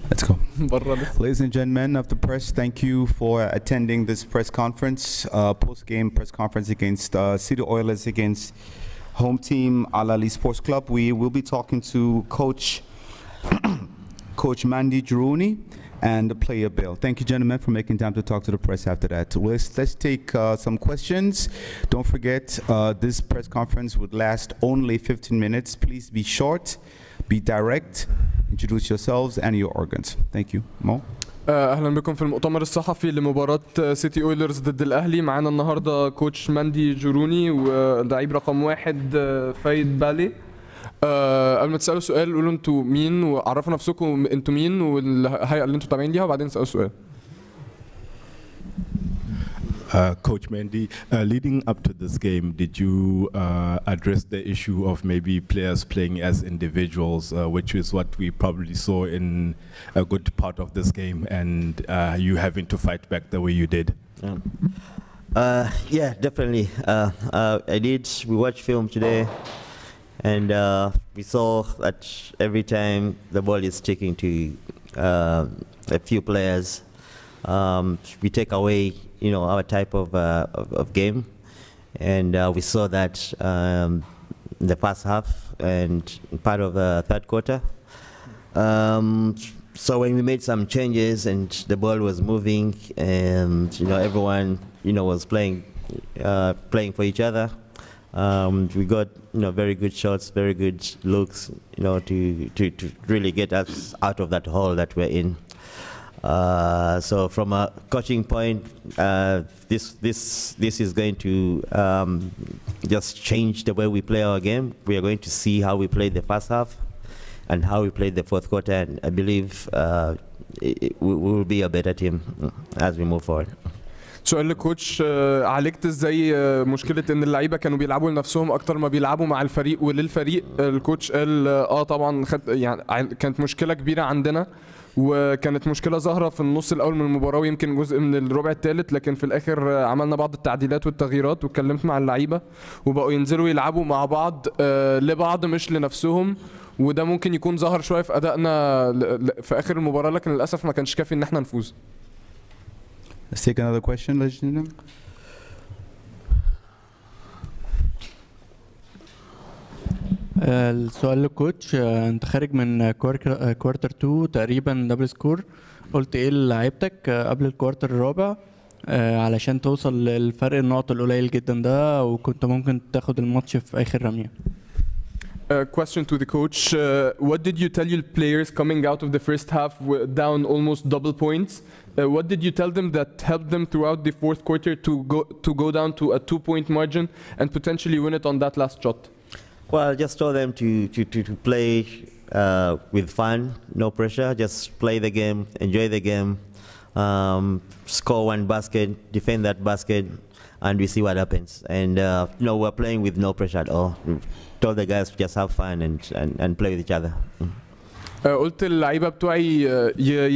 Let's go. Ladies and gentlemen of the press, thank you for attending this press conference, post-game press conference against City Oilers against home team Ahly Sports Club. We will be talking to Coach Mandy Juruni and the player BAL. Thank you, gentlemen, for making time to talk to the press after that. Let's take some questions. Don't forget, this press conference would last only 15 minutes. Please be short, be direct, introduce yourselves and your organs. Thank you. Mo? اهلا بكم في المؤتمر الصحفي لمباراة سيتي اويلرز ضد الاهلي. معانا النهارده كوتش ماندي جوروني واللعيب رقم 1 فايد بالي. قبل ما تسالوا سؤال قولوا انتوا مين وعرفوا نفسكم انتوا مين والهيئه اللي انتوا تابعين ليها وبعدين تسالوا سؤال. Coach Mandy, leading up to this game, did you address the issue of maybe players playing as individuals, which is what we probably saw in a good part of this game, and you having to fight back the way you did? Yeah, definitely. I did. We watched film today, and we saw that every time the ball is sticking to a few players, we take away, our type of game, and we saw that in the first half and part of the third quarter. So when we made some changes and the ball was moving, and everyone was playing for each other, we got very good shots, very good looks, to really get us out of that hole that we're in. So from a coaching point, this is going to just change the way we play our game. We are going to see how we played the first half and how we played the fourth quarter, and I believe we will be a better team as we move forward. سؤال للكوتش، عالجت ازاي مشكله ان اللعيبه كانوا بيلعبوا لنفسهم اكتر ما بيلعبوا مع الفريق وللفريق؟ الكوتش قال طبعا كانت مشكله كبيره عندنا، وكانت مشكله ظاهره في النص الاول من المباراه ويمكن جزء من الربع الثالث، لكن في الاخر عملنا بعض التعديلات والتغييرات واتكلمت مع اللعيبه وبقوا ينزلوا يلعبوا مع بعض لبعض مش لنفسهم، وده ممكن يكون ظهر شويه في ادائنا في اخر المباراه، لكن للاسف ما كانش كافي ان احنا نفوز. Let's take another question, ladies and gentlemen. السؤال للكوتش، انت خارج من كوارتر 2 تقريبا دبل سكور، قلت ايه لعيبتك قبل الكوارتر الرابع علشان توصل للفرق النقط القليل جدا ده وكنت ممكن تاخد الماتش في اخر رميه؟ Question to the coach. What did you tell your players coming out of the first half down almost double points? What did you tell them that helped them throughout the fourth quarter to go down to a 2-point margin and potentially win it on that last shot? Well, I just told them to play with fun, no pressure. Just play the game, enjoy the game, score one basket, defend that basket, and we see what happens. And we're playing with no pressure at all. Told the guys to just have fun and play with each other. قلت للعيبه بتوعي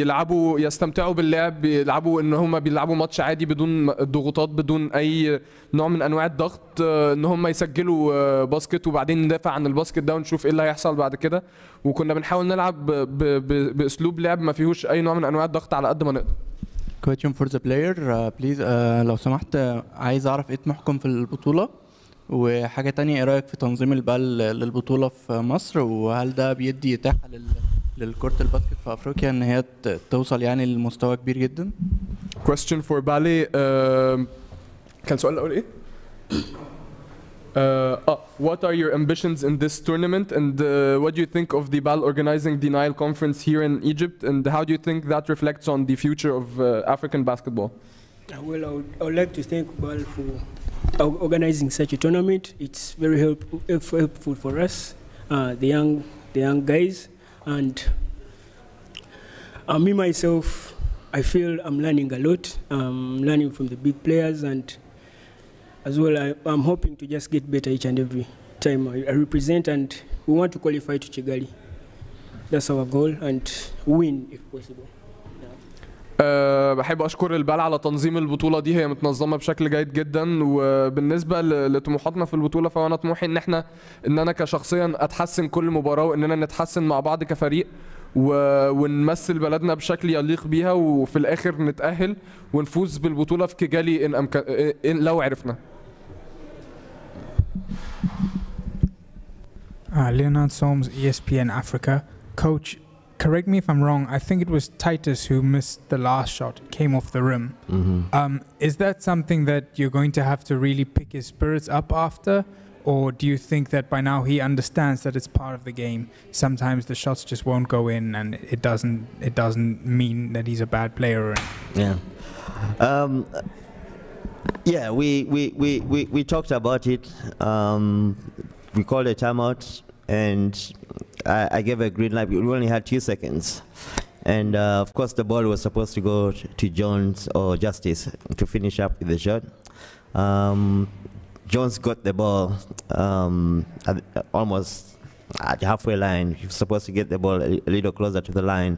يلعبوا يستمتعوا باللعب، يلعبوا ان هم بيلعبوا ماتش عادي بدون ضغوطات، بدون اي نوع من انواع الضغط، ان هم يسجلوا باسكت وبعدين ندافع عن الباسكت ده ونشوف ايه اللي هيحصل بعد كده، وكنا بنحاول نلعب باسلوب لعب ما فيهوش اي نوع من انواع الضغط على قد ما نقدر. Question for the player, please. لو سمحت عايز اعرف ايه طموحكم في البطوله، وحاجه تانية ايه رايك في تنظيم البال للبطوله في مصر، وهل ده بيدي اتاحه للكرة الباسكت في افريقيا ان هي توصل يعني لمستوى كبير جدا؟ Question for Bali. كان سؤال الاول ايه؟ What are your ambitions in this tournament, and what do you think of the BAL organizing the Nile conference here in Egypt, and how do you think that reflects on the future of African basketball? Well, I would like to thank BAL for organizing such a tournament. It's very helpful for us, the young guys, and me myself, I feel I'm learning a lot. I'm learning from the big players, and as well, I'm hoping to just get better each and every time I represent, and we want to qualify to Kigali. That's our goal, and win if possible. بحب اشكر البال على تنظيم البطوله دي، هي متنظمه بشكل جيد جدا. وبالنسبه لطموحاتنا في البطوله، فانا طموحي ان انا كشخصيا اتحسن كل مباراه، واننا نتحسن مع بعض كفريق ونمثل بلدنا بشكل يليق بيها، وفي الاخر نتاهل ونفوز بالبطوله في كيجالي إن لو عرفنا. Leonard Soames, ESPN Africa. Coach, correct me if I'm wrong, I think it was Titus who missed the last shot, came off the rim. Is that something that you're going to have to really pick his spirits up after? Or do you think that by now he understands that it's part of the game? Sometimes the shots just won't go in, and it doesn't mean that he's a bad player. Yeah. Yeah, we talked about it. We called a timeout, and I gave a green light. We only had 2 seconds. And of course the ball was supposed to go to Jones or Justice to finish up with the shot. Jones got the ball almost at the halfway line. He was supposed to get the ball a little closer to the line.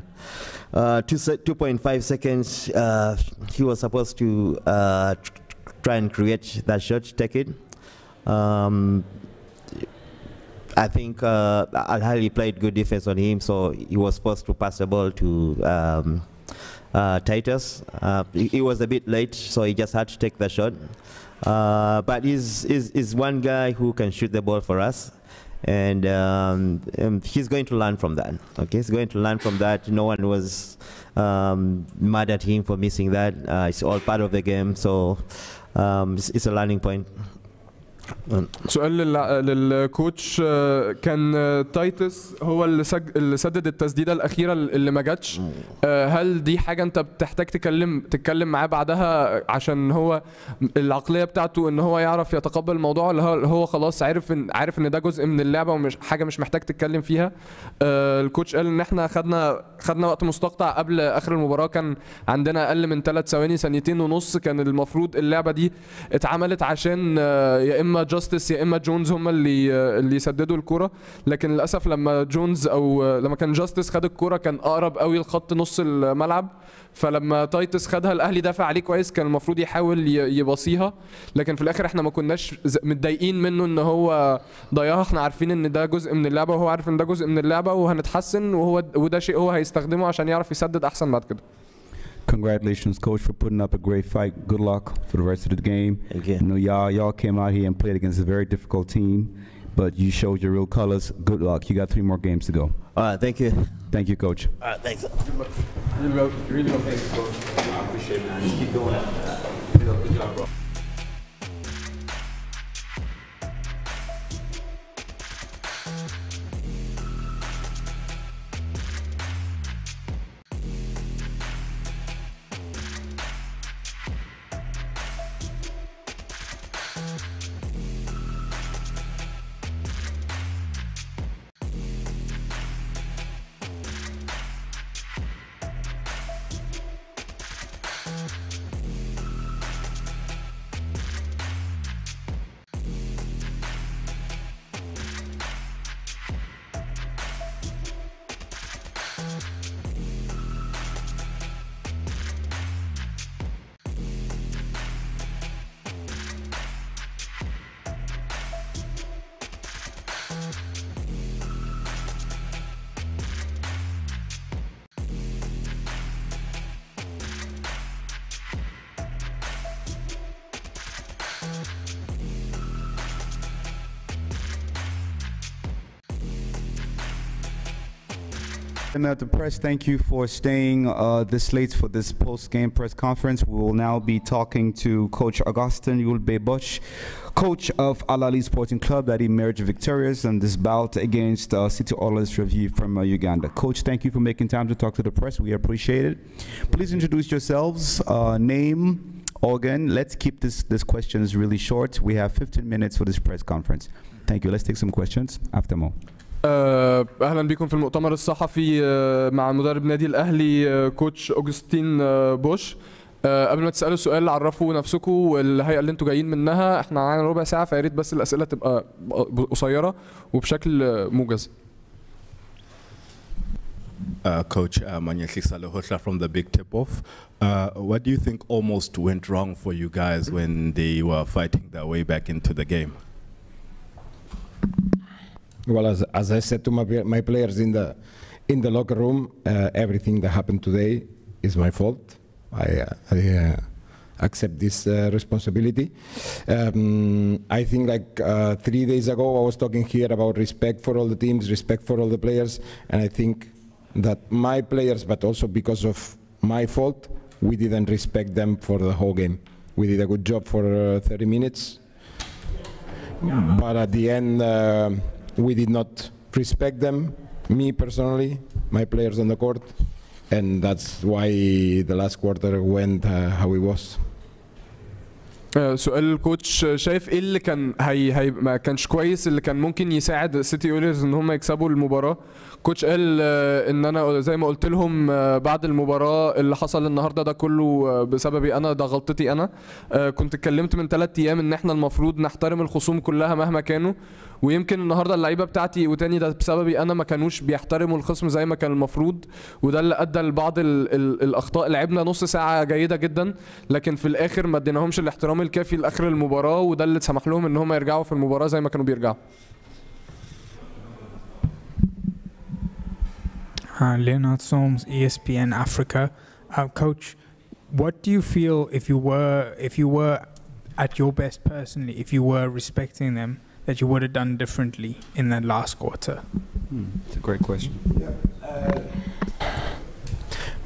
2.5 seconds, he was supposed to try and create that shot, take it. I think Ahly played good defense on him, so he was forced to pass the ball to Titus. He was a bit late, so he just had to take the shot. But he's one guy who can shoot the ball for us, and he's going to learn from that. Okay, he's going to learn from that. No one was mad at him for missing that. It's all part of the game, so it's a learning point. سؤال للكوتش. كان تايتس هو اللي سدد التسديده الاخيره اللي ما جاتش. هل دي حاجه انت بتحتاج تتكلم معاه بعدها، عشان هو العقليه بتاعته ان هو يعرف يتقبل الموضوع، ولا هو خلاص عارف ان ده جزء من اللعبه ومش حاجه مش محتاج تتكلم فيها؟ الكوتش قال ان احنا خدنا وقت مستقطع قبل اخر المباراه، كان عندنا اقل من 3 ثواني، ثانيتين ونص. كان المفروض اللعبه دي اتعملت عشان يا اما جاستس يا اما جونز هم اللي يسددوا الكرة، لكن للاسف لما جونز او لما كان جاستس خد الكرة كان اقرب قوي لخط نص الملعب، فلما تايتس خدها الاهلي دافع عليه كويس، كان المفروض يحاول يباصيها، لكن في الاخر احنا ما كناش متضايقين منه ان هو ضيعها. احنا عارفين ان ده جزء من اللعبة، وهو عارف ان ده جزء من اللعبة، وهنتحسن، وده شيء هو هيستخدمه عشان يعرف يسدد احسن بعد كده. Congratulations, coach, for putting up a great fight. Good luck for the rest of the game. Thank you. You know, y'all came out here and played against a very difficult team, but you showed your real colors. Good luck. You got 3 more games to go. All right, thank you. Thank you, coach. All right, thanks. Really well. Thank you, coach. I appreciate it, man. Just keep doing it. Good job, bro. And the press, thank you for staying this late for this post-game press conference. We will now be talking to Coach Augustin Yulbe-Bush, coach of Ahly Sporting Club that emerged victorious in this bout against City Oilers Review from Uganda. Coach, thank you for making time to talk to the press. We appreciate it. Please introduce yourselves, name, organ. Let's keep this questions really short. We have 15 minutes for this press conference. Thank you. Let's take some questions after more. اهلا بكم في المؤتمر الصحفي مع مدرب نادي الاهلي كوتش اوجستين بوش. قبل ما تسالوا سؤال عرفوا نفسكم والهيئه اللي انتوا جايين منها. احنا معانا ربع ساعه فيا ريت بس الاسئله تبقى قصيره وبشكل موجز. Coach Manyasi Salehotla from the big tip-off. What do you think almost went wrong for you guys when they were fighting their way back into the game? Well, as I said to my players in the locker room, everything that happened today is my fault. I accept this responsibility. I think like 3 days ago I was talking here about respect for all the teams, respect for all the players, and I think that my players, but also because of my fault, we didn't respect them for the whole game. We did a good job for 30 minutes, but at the end we did not respect them, me personally, my players on the court, and that's why the last quarter went how it was. سؤال الكوتش شايف ايه اللي كان ما كانش كويس اللي كان ممكن يساعد سيتي اولرز ان هم يكسبوا المباراه. كوتش قال ان انا زي ما قلت لهم بعد المباراه اللي حصل النهارده ده كله بسببي انا، ده غلطتي انا. كنت اتكلمت من 3 ايام ان احنا المفروض نحترم الخصوم كلها مهما كانوا، ويمكن النهارده اللعيبه بتاعتي وتاني ده بسببي انا ما كانوش بيحترموا الخصم زي ما كان المفروض، وده اللي ادى لبعض الاخطاء. لعبنا نص ساعه جيده جدا لكن في الاخر ما اديناهمش الاحترام الكافي لاخر المباراه، وده اللي سمح لهم ان هم يرجعوا في المباراه زي ما كانوا بيرجعوا. Leonard Solms, ESPN Africa. Coach, what do you feel if you were at your best personally, if you were respecting them, that you would have done differently in that last quarter? It's a great question.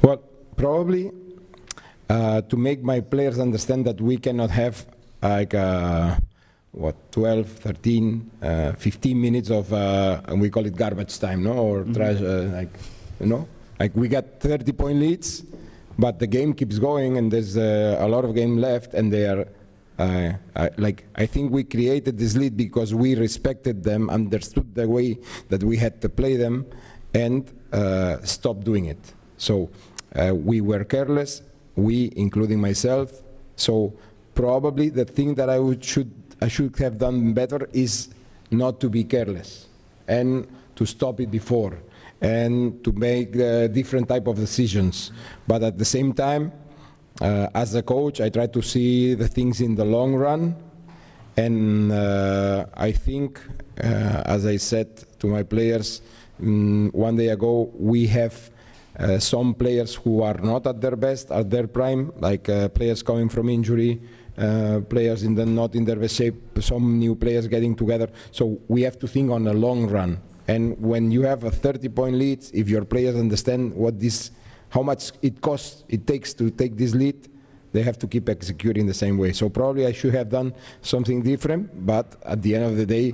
Well, probably to make my players understand that we cannot have like 12, 13, 15 minutes of we call it garbage time, no, or trash, like, you know, like we got 30-point leads, but the game keeps going and there's a lot of game left, and they are like, I think we created this lead because we respected them, understood the way that we had to play them, and stopped doing it. So we were careless, we, including myself. So probably the thing that I should have done better is not to be careless and to stop it before and to make different type of decisions. But at the same time, as a coach, I try to see the things in the long run, and I think, as I said to my players 1 day ago, we have some players who are not at their best, at their prime, like players coming from injury, players not in their best shape, some new players getting together. So we have to think on the long run. And when you have a 30-point lead, if your players understand how much it takes to take this lead, they have to keep executing the same way. So probably I should have done something different, but at the end of the day,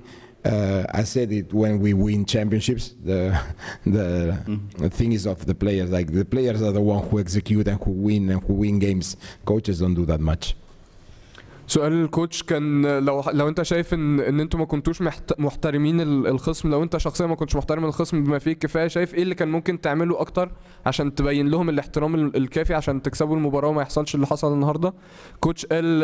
I said it when we win championships, the thing is of the players. Like the players are the one who execute and who win games. Coaches don't do that much. سؤال الكوتش كان لو انت شايف ان انتوا ما كنتوش محترمين الخصم، لو انت شخصيا ما كنتش محترم الخصم بما فيه الكفايه، شايف ايه اللي كان ممكن تعمله اكتر عشان تبين لهم الاحترام الكافي عشان تكسبوا المباراه وما يحصلش اللي حصل النهارده؟ كوتش قال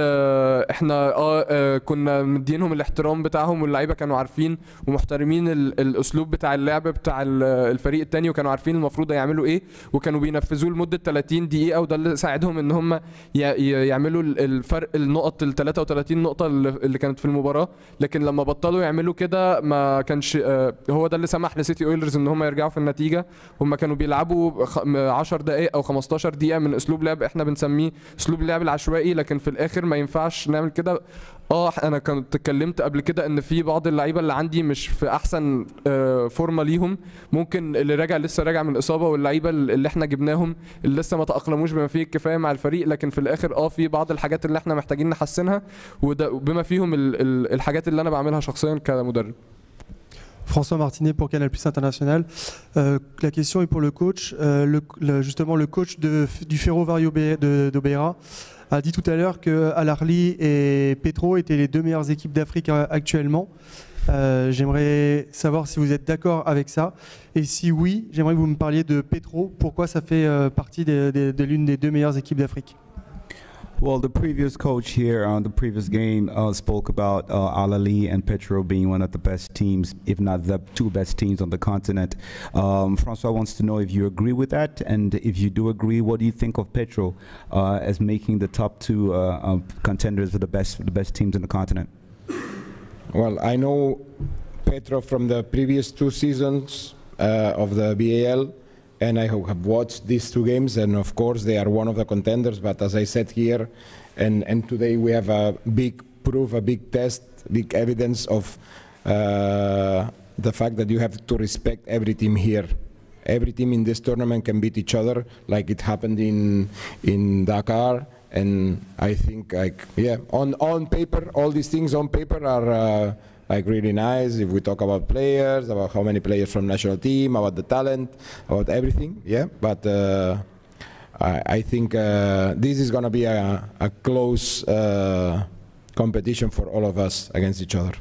احنا كنا مدينهم الاحترام بتاعهم واللعيبه كانوا عارفين ومحترمين الاسلوب بتاع اللعب بتاع الفريق الثاني، وكانوا عارفين المفروض يعملوا ايه وكانوا بينفذوه لمده 30 دقيقه، وده اللي ساعدهم ان هم يعملوا الفرق النقط 33 نقطة اللي كانت في المباراة. لكن لما بطلوا يعملوا كده ما كانش هو ده اللي سمح لسيتي اويلرز ان هم يرجعوا في النتيجة. هم كانوا بيلعبوا 10 دقائق او 15 دقيقة من اسلوب لعب احنا بنسميه اسلوب اللعب العشوائي، لكن في الاخر ما ينفعش نعمل كده. انا كنت اتكلمت قبل كده ان في بعض اللعيبه اللي عندي مش في احسن فورمه ليهم، ممكن اللي لسه راجع من اصابه، واللعيبه اللي احنا جبناهم اللي لسه ما تاقلموش بما فيه الكفايه مع الفريق، لكن في الاخر في بعض الحاجات اللي احنا محتاجين نحسنها، وده بما فيهم الحاجات اللي انا بعملها شخصيا كمدرب. François Martinet pour Canal Plus International. La question est pour le coach. Justement, le coach du Ferrovario d'Obeira a dit tout à l'heure que Ahly et Petro étaient les deux meilleures équipes d'Afrique actuellement. J'aimerais savoir si vous êtes d'accord avec ça. Et si oui, j'aimerais que vous me parliez de Petro. Pourquoi ça fait partie de l'une des deux meilleures équipes d'Afrique? Well, the previous coach here on the previous game spoke about Ahly and Petro being one of the best teams, if not the two best teams on the continent. Francois wants to know if you agree with that, and if you do agree, what do you think of Petro as making the top two contenders for the best teams in the continent? Well, I know Petro from the previous two seasons of the BAL. And I have watched these two games, and of course they are one of the contenders. But as I said here, and today we have a big proof, a big test, big evidence of the fact that you have to respect every team here. Every team in this tournament can beat each other, like it happened in Dakar. And I think, on paper, all these things on paper are really nice. If we talk about players, about how many players from national team, about the talent, about everything, but I think this is going to be a close competition for all of us against each other.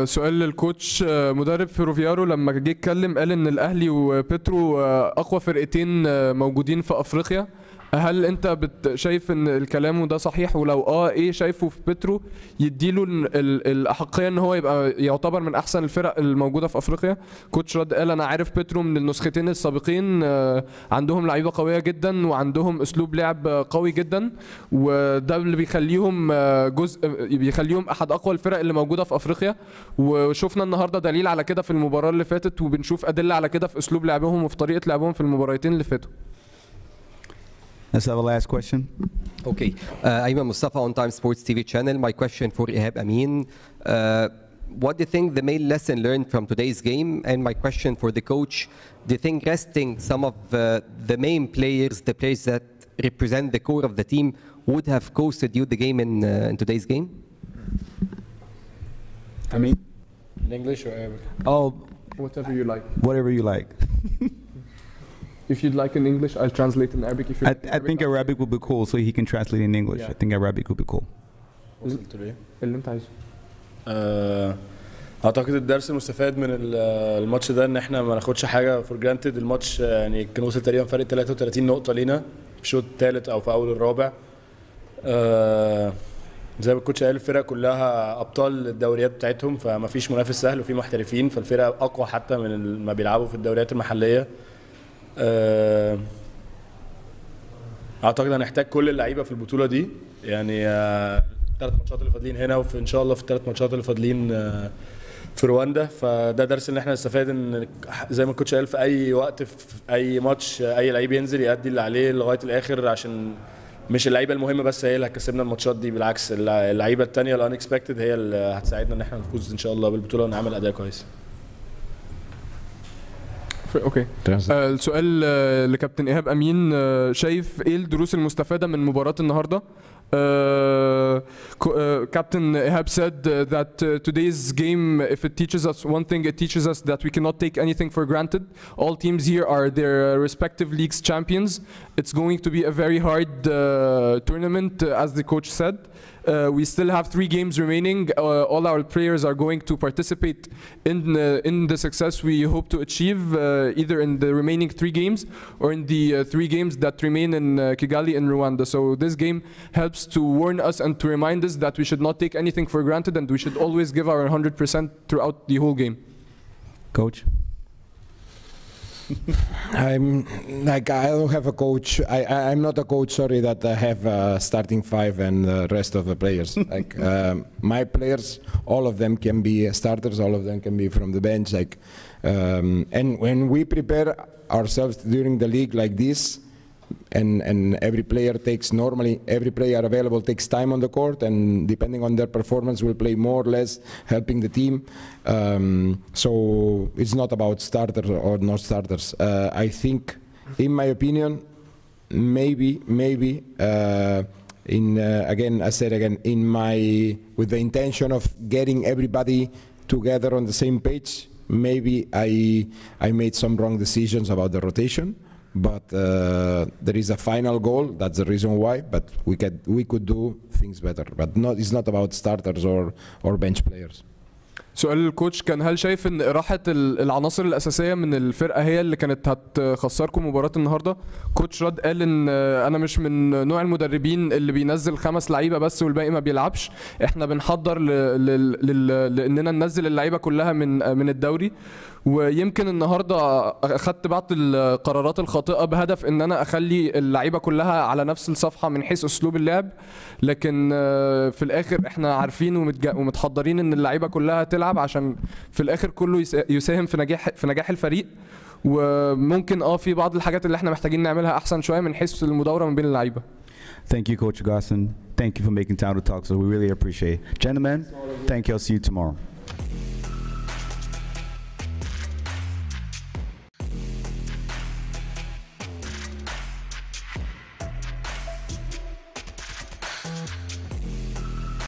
سؤال للكوتش. مدرب فيروفيارو لما جه يتكلم قال ان الاهلي وبيترو اقوى فرقتين موجودين في افريقيا. هل انت شايف ان الكلام ده صحيح؟ ولو ايه شايفه في بيترو يديله الاحقيه ان هو يبقى يعتبر من احسن الفرق الموجوده في افريقيا؟ كوتش رد قال انا عارف بيترو من النسختين السابقين عندهم لعيبه قويه جدا وعندهم اسلوب لعب قوي جدا، وده اللي بيخليهم بيخليهم احد اقوى الفرق اللي موجوده في افريقيا، وشفنا النهارده دليل على كده في المباراه اللي فاتت، وبنشوف ادله على كده في اسلوب لعبهم وفي طريقه لعبهم في المباراتين اللي فاتوا. Let's have a last question. Okay, Ayman Mustafa on Time Sports TV channel. My question for Ihab Amin. What do you think the main lesson learned from today's game? And my question for the coach, do you think resting some of the main players, the players that represent the core of the team, would have costed you the game in today's game? Amin? In English or Arabic? Oh, whatever you like. Whatever you like. If you'd like in English, I'll translate in Arabic. If I think Arabic would be cool, so he can translate in English. Yeah. I think Arabic would be cool. وصلت له اللي انت عايزه. اعتقد الدرس المستفاد من الماتش ده ان احنا ما ناخدش حاجه فور جرانتد. الماتش يعني كان وصل تقريبا فرق 33 نقطه لينا في الشوط الثالث او في اول الرابع. زي ما الكوتش قال الفرق كلها ابطال الدوريات بتاعتهم، فما فيش منافس سهل وفي محترفين، فالفرق اقوى حتى من ما بيلعبوا في الدوريات المحليه. اعتقد هنحتاج كل اللعيبه في البطوله دي، يعني الثلاث ماتشات اللي فاضلين هنا، وفي ان شاء الله في الثلاث ماتشات اللي فاضلين في رواندا. فده درس ان احنا نستفاد ان زي ما الكوتش قال في اي وقت في اي ماتش اي لعيب ينزل يأدي اللي عليه لغايه الاخر، عشان مش اللعيبه المهمه بس هي اللي هتكسبنا الماتشات دي، بالعكس اللعيبه الثانيه الان اكسبكتد هي اللي هتساعدنا ان احنا نفوز ان شاء الله بالبطوله ونعمل اداء كويس. اوكي. السؤال لكابتن ايهاب امين، شايف ايه الدروس المستفاده من مباراه النهارده؟ Captain Ehab said that today's game, if it teaches us one thing, it teaches us that we cannot take anything for granted. All teams here are their respective leagues champions. It's going to be a very hard tournament, as the coach said. We still have 3 games remaining. All our players are going to participate in the success we hope to achieve, either in the remaining 3 games or in the 3 games that remain in Kigali and Rwanda. So this game helps to warn us and to remind us that we should not take anything for granted, and we should always give our 100% throughout the whole game. Coach? I don't have a coach. I'm not a coach, sorry, that I have starting 5 and the rest of the players. My players, all of them can be starters, all of them can be from the bench. And when we prepare ourselves during the league like this, and every player takes, normally every player available takes time on the court, and depending on their performance will play more or less, helping the team. So it's not about starters or not starters. I think, in my opinion, maybe again, I said again, with the intention of getting everybody together on the same page, maybe I made some wrong decisions about the rotation. But there is a final goal. That's the reason why. But we could do things better. But it's not about starters or bench players. سؤال الكوتش كان هل شايف ان راحة العناصر الأساسية من الفرقة هي اللي كانت هتخسركم مباراة النهاردة؟ كوتش رد قال ان انا مش من نوع المدربين اللي بينزل 5 لعيبة بس والباقي ما بيلعبش، احنا بنحضر لاننا ننزل اللعيبة كلها من الدوري، ويمكن النهارده اخدت بعض القرارات الخاطئه بهدف ان انا اخلي اللعيبه كلها على نفس الصفحه من حيث اسلوب اللعب، لكن في الاخر احنا عارفين ومتحضرين ان اللعيبه كلها تلعب عشان في الاخر كله يساهم في نجاح الفريق، وممكن في بعض الحاجات اللي احنا محتاجين نعملها احسن شويه من حيث المداوره ما بين اللعيبه. Thank you, Coach Garson. Thank you for making time to talk. So we really appreciate it. Gentlemen, thank you. I'll see you tomorrow.